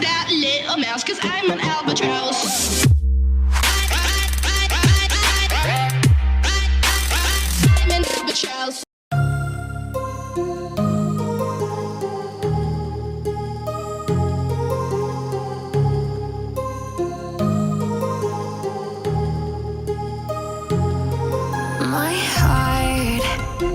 that little mouse, 'cause I'm an albatross. I'm an albatross. My heart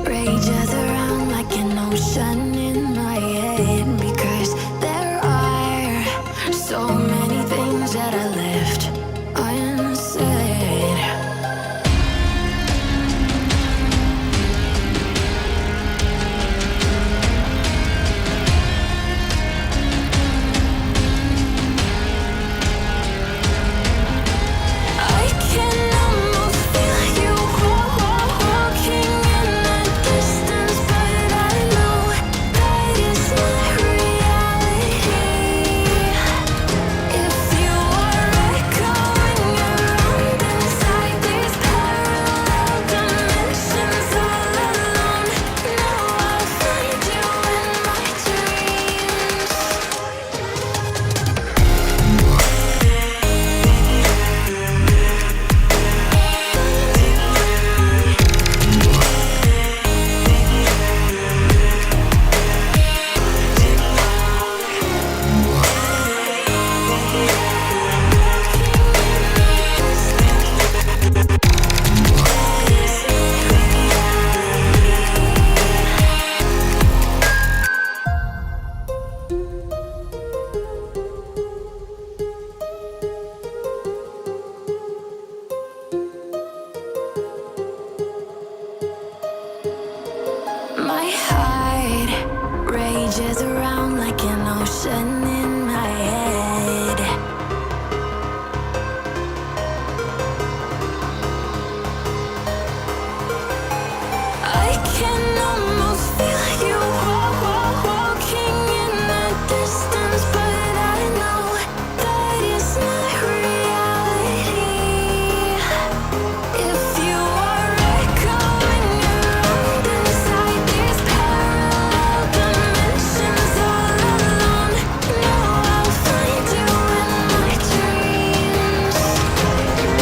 rages around like an ocean in my head, because there are so many things that I left unsaid. I can almost feel you walking in the distance, but I know that it's not reality. If you are echoing around inside these parallel dimensions all alone, now I'll find you in my dreams. My heart rages around like an ocean